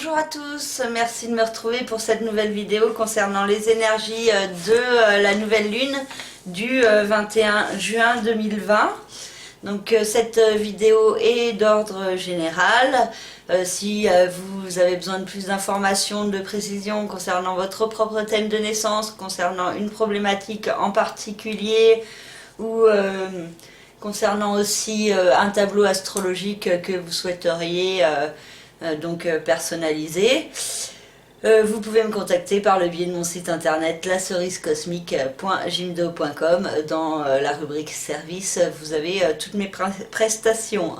Bonjour à tous, merci de me retrouver pour cette nouvelle vidéo concernant les énergies de la nouvelle lune du 21 juin 2020. Donc cette vidéo est d'ordre général. Si vous avez besoin de plus d'informations, de précisions concernant votre propre thème de naissance, concernant une problématique en particulier ou concernant aussi un tableau astrologique que vous souhaiteriez personnalisé, vous pouvez me contacter par le biais de mon site internet lacerisecosmique.jimdo.com. Dans la rubrique service, vous avez toutes mes prestations.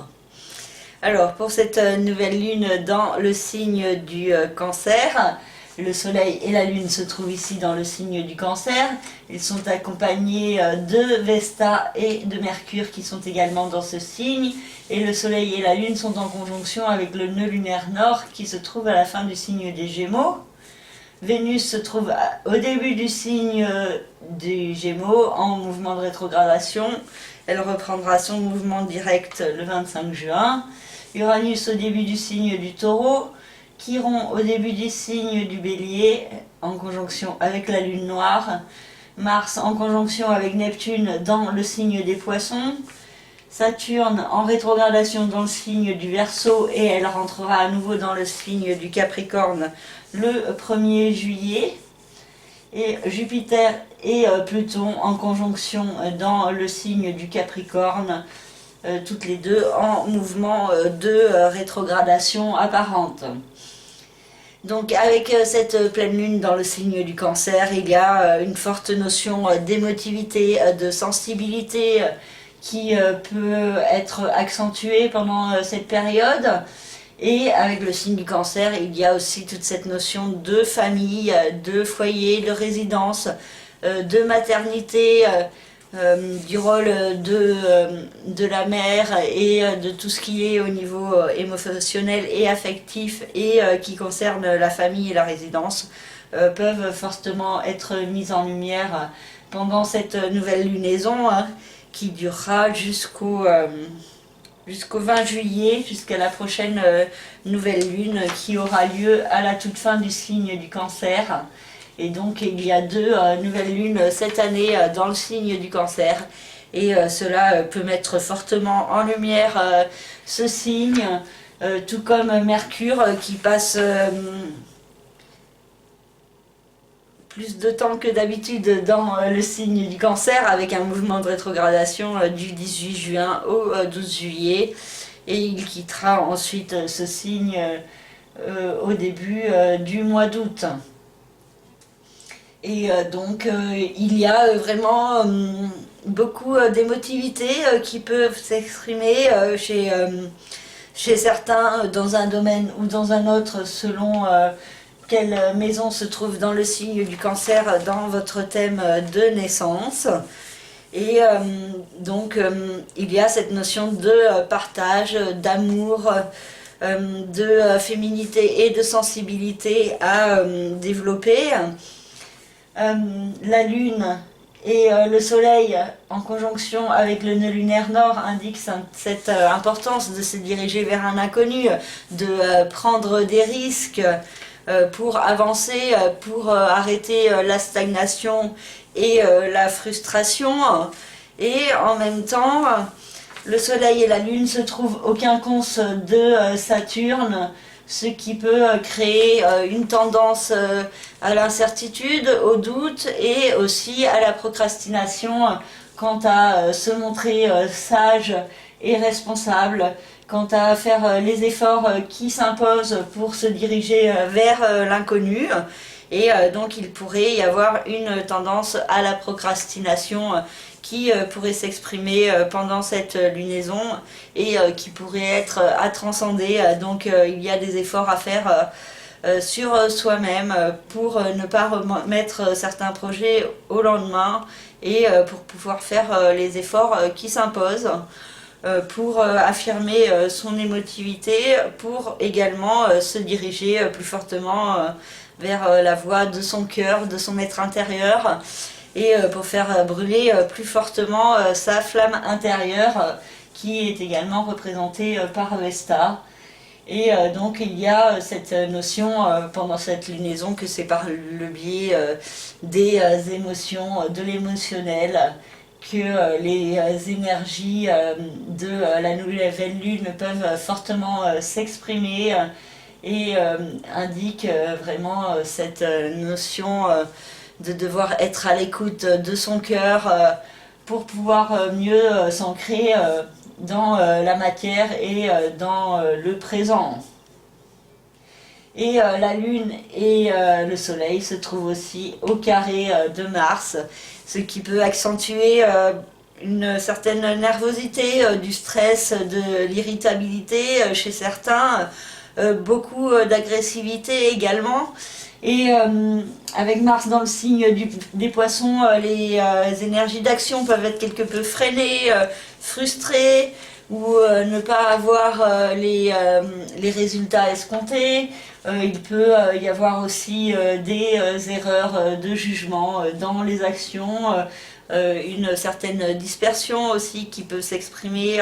Alors pour cette nouvelle lune dans le signe du cancer, le soleil et la lune se trouvent ici dans le signe du cancer. Ils sont accompagnés de Vesta et de Mercure qui sont également dans ce signe. Et le soleil et la lune sont en conjonction avec le nœud lunaire nord qui se trouve à la fin du signe des Gémeaux. Vénus se trouve au début du signe des Gémeaux en mouvement de rétrogradation. Elle reprendra son mouvement direct le 25 juin. Uranus au début du signe du Taureau. Chiron au début du signe du Bélier en conjonction avec la lune noire. Mars en conjonction avec Neptune dans le signe des Poissons. Saturne en rétrogradation dans le signe du Verseau et elle rentrera à nouveau dans le signe du Capricorne le 1er juillet. Et Jupiter et Pluton en conjonction dans le signe du Capricorne, toutes les deux en mouvement de rétrogradation apparente. Donc avec cette pleine lune dans le signe du cancer, il y a une forte notion d'émotivité, de sensibilité qui peut être accentuée pendant cette période. Et avec le signe du cancer, il y a aussi toute cette notion de famille, de foyer, de résidence, de maternité, du rôle de la mère et de tout ce qui est au niveau émotionnel et affectif et qui concerne la famille et la résidence peuvent fortement être mises en lumière pendant cette nouvelle lunaison qui durera jusqu'au 20 juillet, jusqu'à la prochaine nouvelle lune qui aura lieu à la toute fin du signe du cancer. Et donc il y a deux nouvelles lunes cette année dans le signe du cancer. Et cela peut mettre fortement en lumière ce signe, tout comme Mercure qui passe plus de temps que d'habitude dans le signe du cancer avec un mouvement de rétrogradation du 18 juin au 12 juillet. Et il quittera ensuite ce signe au début du mois d'août. Et donc il y a vraiment beaucoup d'émotivité qui peuvent s'exprimer chez certains dans un domaine ou dans un autre selon quelle maison se trouve dans le signe du cancer dans votre thème de naissance. Et donc il y a cette notion de partage, d'amour, de féminité et de sensibilité à développer. La lune et le soleil en conjonction avec le nœud lunaire nord indiquent cette importance de se diriger vers un inconnu, de prendre des risques pour avancer, pour arrêter la stagnation et la frustration. Et en même temps, le soleil et la lune se trouvent au quinconce de Saturne, ce qui peut créer une tendance à l'incertitude, au doute et aussi à la procrastination quant à se montrer sage et responsable, quant à faire les efforts qui s'imposent pour se diriger vers l'inconnu. Et donc il pourrait y avoir une tendance à la procrastination qui pourrait s'exprimer pendant cette lunaison et qui pourrait être à transcender. Donc il y a des efforts à faire sur soi-même pour ne pas remettre certains projets au lendemain et pour pouvoir faire les efforts qui s'imposent. Pour affirmer son émotivité, pour également se diriger plus fortement vers la voie de son cœur, de son être intérieur, et pour faire brûler plus fortement sa flamme intérieure qui est également représentée par Vesta. Et donc il y a cette notion pendant cette lunaison que c'est par le biais des émotions, de l'émotionnel, que les énergies de la nouvelle lune peuvent fortement s'exprimer et indiquent vraiment cette notion de devoir être à l'écoute de son cœur pour pouvoir mieux s'ancrer dans la matière et dans le présent. Et la Lune et le Soleil se trouvent aussi au carré de Mars, ce qui peut accentuer une certaine nervosité, du stress, de l'irritabilité chez certains, beaucoup d'agressivité également. Et avec Mars dans le signe des poissons, les énergies d'action peuvent être quelque peu freinées, frustrées, ou ne pas avoir les résultats escomptés. Il peut y avoir aussi des erreurs de jugement dans les actions, une certaine dispersion aussi qui peut s'exprimer,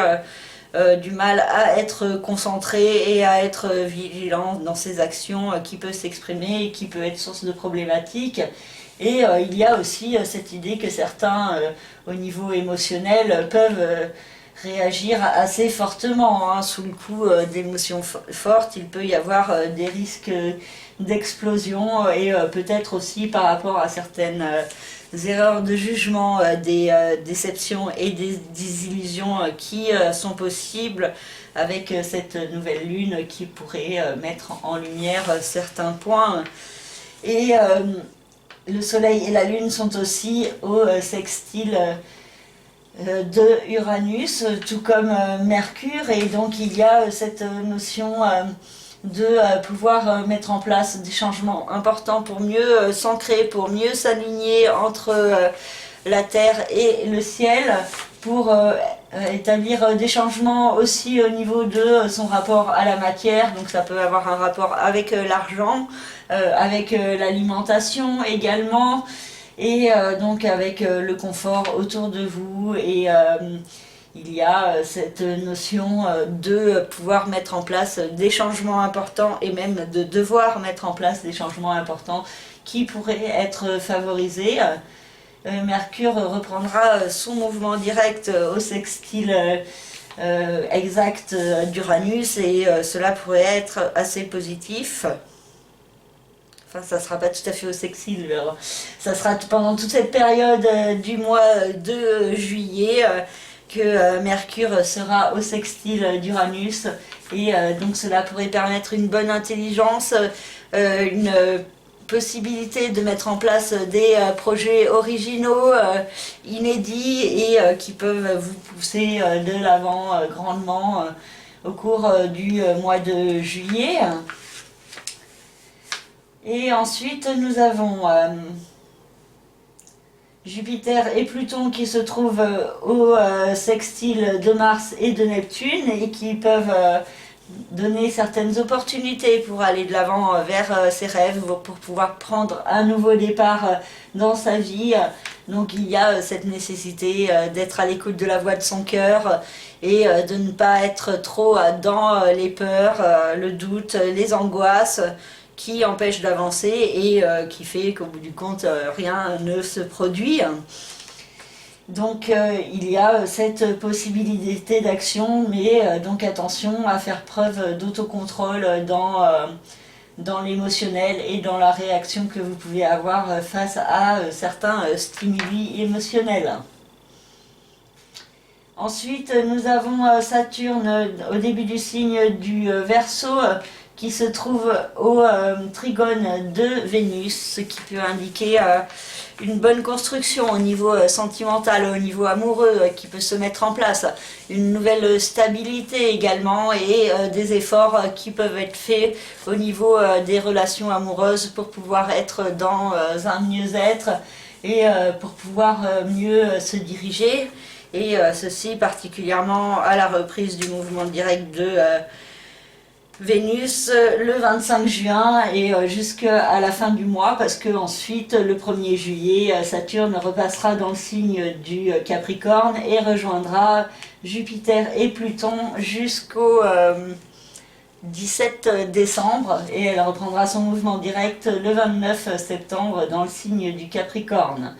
du mal à être concentré et à être vigilant dans ses actions, qui peut s'exprimer et qui peut être source de problématiques. Et il y a aussi cette idée que certains, au niveau émotionnel, peuvent réagir assez fortement, hein, sous le coup d'émotions fortes. Il peut y avoir des risques d'explosion et peut-être aussi par rapport à certaines erreurs de jugement, des déceptions et des désillusions qui sont possibles avec cette nouvelle lune qui pourrait mettre en lumière certains points. Et le soleil et la lune sont aussi au sextile de Uranus, tout comme Mercure, et donc il y a cette notion de pouvoir mettre en place des changements importants pour mieux s'ancrer, pour mieux s'aligner entre la Terre et le ciel, pour établir des changements aussi au niveau de son rapport à la matière. Donc ça peut avoir un rapport avec l'argent, avec l'alimentation également, et donc avec le confort autour de vous. Et il y a cette notion de pouvoir mettre en place des changements importants et même de devoir mettre en place des changements importants qui pourraient être favorisés. Mercure reprendra son mouvement direct au sextile exact d'Uranus, et cela pourrait être assez positif. Enfin, ça ne sera pas tout à fait au sextile, mais ça sera pendant toute cette période du mois de juillet que Mercure sera au sextile d'Uranus, et donc cela pourrait permettre une bonne intelligence, une possibilité de mettre en place des projets originaux, inédits, et qui peuvent vous pousser de l'avant grandement au cours du mois de juillet. Et ensuite nous avons Jupiter et Pluton qui se trouvent au sextile de Mars et de Neptune, et qui peuvent donner certaines opportunités pour aller de l'avant vers ses rêves, pour pouvoir prendre un nouveau départ dans sa vie. Donc il y a cette nécessité d'être à l'écoute de la voix de son cœur, et de ne pas être trop dans les peurs, le doute, les angoisses, qui empêche d'avancer et qui fait qu'au bout du compte, rien ne se produit. Donc il y a cette possibilité d'action, mais donc attention à faire preuve d'autocontrôle dans l'émotionnel et dans la réaction que vous pouvez avoir face à certains stimuli émotionnels. Ensuite, nous avons Saturne au début du signe du Verseau, qui se trouve au trigone de Vénus, ce qui peut indiquer une bonne construction au niveau sentimental, au niveau amoureux, qui peut se mettre en place, une nouvelle stabilité également, et des efforts qui peuvent être faits au niveau des relations amoureuses pour pouvoir être dans un mieux-être et pour pouvoir mieux se diriger, et ceci particulièrement à la reprise du mouvement direct de Vénus le 25 juin et jusqu'à la fin du mois, parce que ensuite le 1er juillet Saturne repassera dans le signe du Capricorne et rejoindra Jupiter et Pluton jusqu'au 17 décembre et elle reprendra son mouvement direct le 29 septembre dans le signe du Capricorne.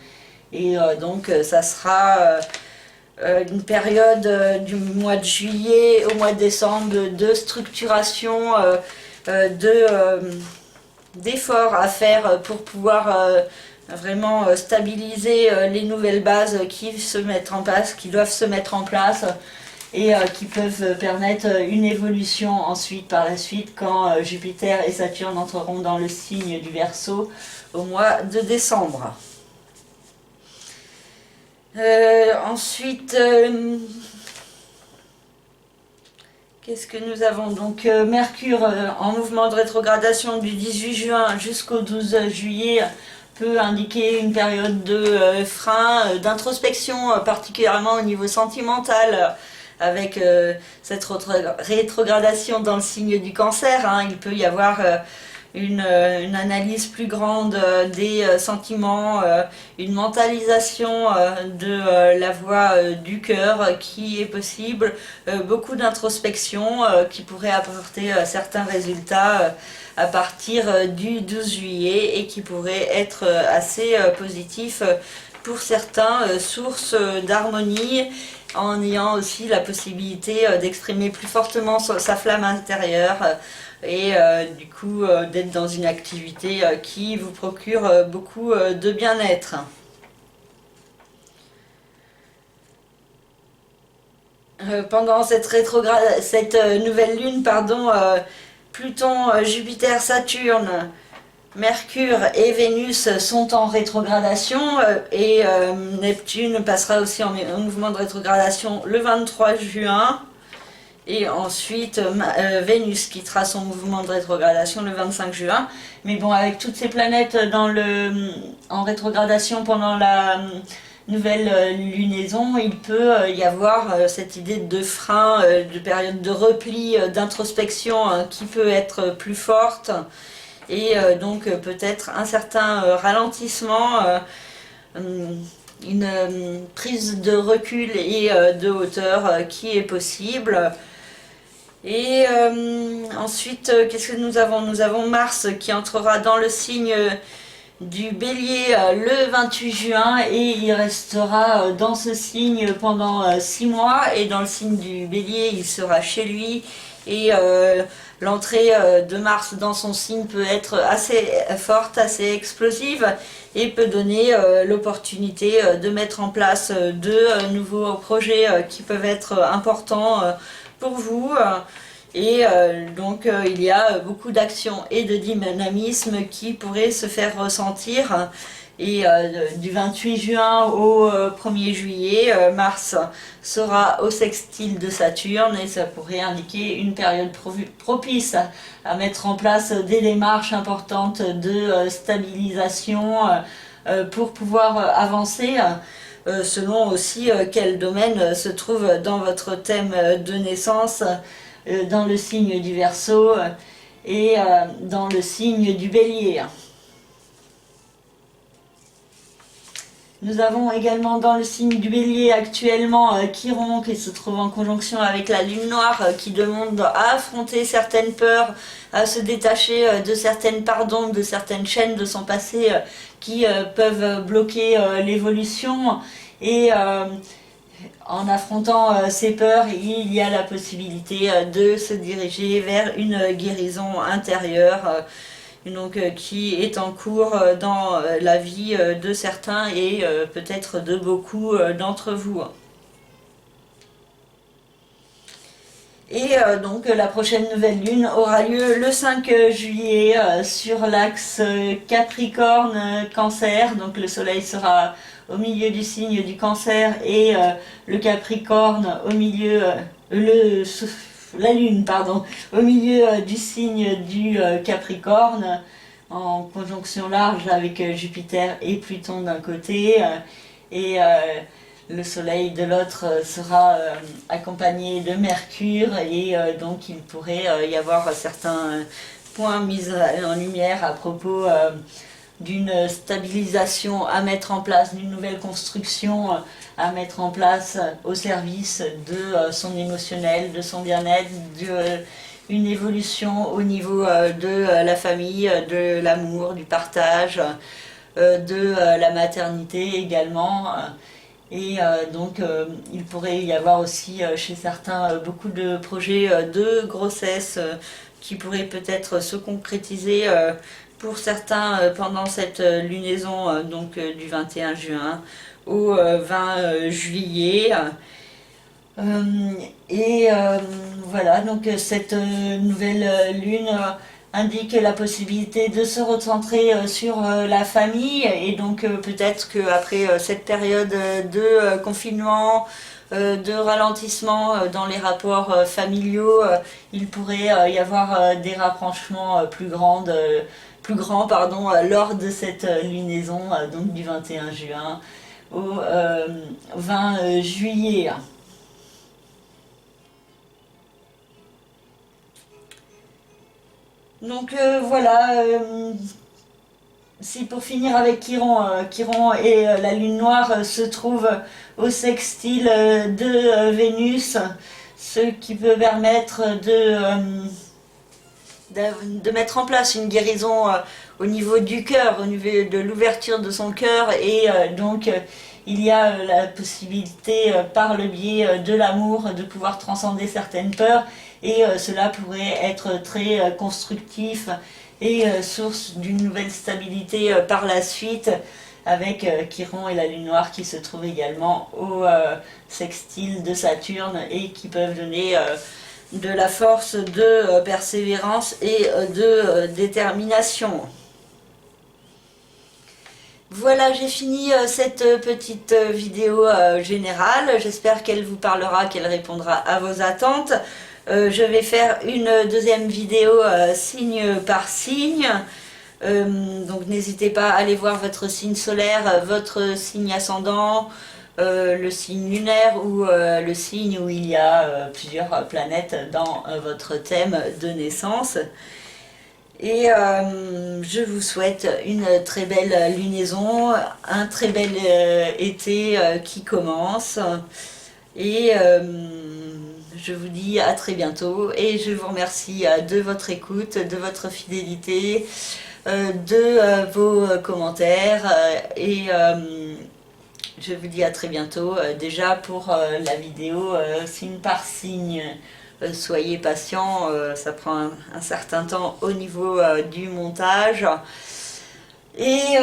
Et donc ça sera une période du mois de juillet au mois de décembre de structuration, d'efforts à faire pour pouvoir vraiment stabiliser les nouvelles bases qui doivent se mettre en place et qui peuvent permettre une évolution ensuite par la suite quand Jupiter et Saturne entreront dans le signe du Verseau au mois de décembre. Ensuite, qu'est-ce que nous avons? Donc Mercure en mouvement de rétrogradation du 18 juin jusqu'au 12 juillet peut indiquer une période de frein, d'introspection, particulièrement au niveau sentimental, avec cette rétrogradation dans le signe du Cancer. Il peut y avoir une analyse plus grande des sentiments, une mentalisation de la voix du cœur qui est possible, beaucoup d'introspection qui pourrait apporter certains résultats à partir du 12 juillet et qui pourrait être assez positif pour certains, source d'harmonie, en ayant aussi la possibilité d'exprimer plus fortement sa flamme intérieure et du coup d'être dans une activité qui vous procure beaucoup de bien-être. Pendant cette nouvelle lune, Pluton, Jupiter, Saturne, Mercure et Vénus sont en rétrogradation et Neptune passera aussi en mouvement de rétrogradation le 23 juin. Et ensuite, Vénus quittera son mouvement de rétrogradation le 25 juin. Mais bon, avec toutes ces planètes en rétrogradation pendant la nouvelle lunaison, il peut y avoir cette idée de frein, de période de repli, d'introspection qui peut être plus forte. Et donc peut-être un certain ralentissement, une prise de recul et de hauteur qui est possible. Et ensuite, qu'est-ce que nous avons? Nous avons Mars qui entrera dans le signe du Bélier le 28 juin et il restera dans ce signe pendant 6 mois. Et dans le signe du Bélier, il sera chez lui. Et l'entrée de Mars dans son signe peut être assez forte, assez explosive et peut donner l'opportunité de mettre en place de nouveaux projets qui peuvent être importants pour vous. Et donc il y a beaucoup d'actions et de dynamisme qui pourraient se faire ressentir. Et du 28 juin au 1er juillet, Mars sera au sextile de Saturne et ça pourrait indiquer une période propice à mettre en place des démarches importantes de stabilisation pour pouvoir avancer. Selon aussi quel domaine se trouve dans votre thème de naissance, dans le signe du Verseau et dans le signe du Bélier. Nous avons également dans le signe du Bélier actuellement Chiron qui se trouve en conjonction avec la Lune Noire qui demande à affronter certaines peurs, à se détacher de certaines parts d'ombre, de certaines chaînes de son passé qui peuvent bloquer l'évolution. Et en affrontant ces peurs, il y a la possibilité de se diriger vers une guérison intérieure. Donc, qui est en cours dans la vie de certains et peut-être de beaucoup d'entre vous. Et donc la prochaine nouvelle lune aura lieu le 5 juillet sur l'axe Capricorne-Cancer. Donc le soleil sera au milieu du signe du Cancer et le Capricorne au milieu... la lune, au milieu du signe du Capricorne, en conjonction large avec Jupiter et Pluton d'un côté, et le soleil de l'autre sera accompagné de Mercure, et donc il pourrait y avoir certains points mis en lumière à propos d'une stabilisation à mettre en place, d'une nouvelle construction à mettre en place au service de son émotionnel, de son bien-être, une évolution au niveau de la famille, de l'amour, du partage, de la maternité également. Et donc il pourrait y avoir aussi chez certains beaucoup de projets de grossesse qui pourraient peut-être se concrétiser pour certains pendant cette lunaison donc du 21 juin au 20 juillet. Voilà, donc cette nouvelle lune indique la possibilité de se recentrer sur la famille et donc peut-être qu'après cette période de confinement, de ralentissement dans les rapports familiaux, il pourrait y avoir des rapprochements plus grands lors de cette lunaison donc du 21 juin au 20 juillet. Donc voilà, si pour finir avec Chiron, Chiron et la lune noire se trouvent au sextile de Vénus, ce qui peut permettre de mettre en place une guérison au niveau du cœur, au niveau de l'ouverture de son cœur et donc il y a la possibilité par le biais de l'amour de pouvoir transcender certaines peurs et cela pourrait être très constructif et source d'une nouvelle stabilité par la suite avec Chiron et la lune noire qui se trouvent également au sextile de Saturne et qui peuvent donner de la force de persévérance et de détermination. Voilà, j'ai fini cette petite vidéo générale. J'espère qu'elle vous parlera, qu'elle répondra à vos attentes. Je vais faire une deuxième vidéo signe par signe. Donc n'hésitez pas à aller voir votre signe solaire, votre signe ascendant, le signe lunaire ou le signe où il y a plusieurs planètes dans votre thème de naissance. Et je vous souhaite une très belle lunaison, un très bel été qui commence. Et je vous dis à très bientôt et je vous remercie de votre écoute, de votre fidélité, de vos commentaires et je vous dis à très bientôt déjà pour la vidéo signe par signe. Soyez patients, ça prend un certain temps au niveau du montage. Et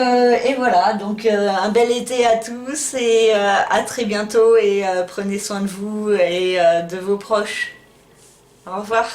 voilà, donc un bel été à tous et à très bientôt et prenez soin de vous et de vos proches. Au revoir.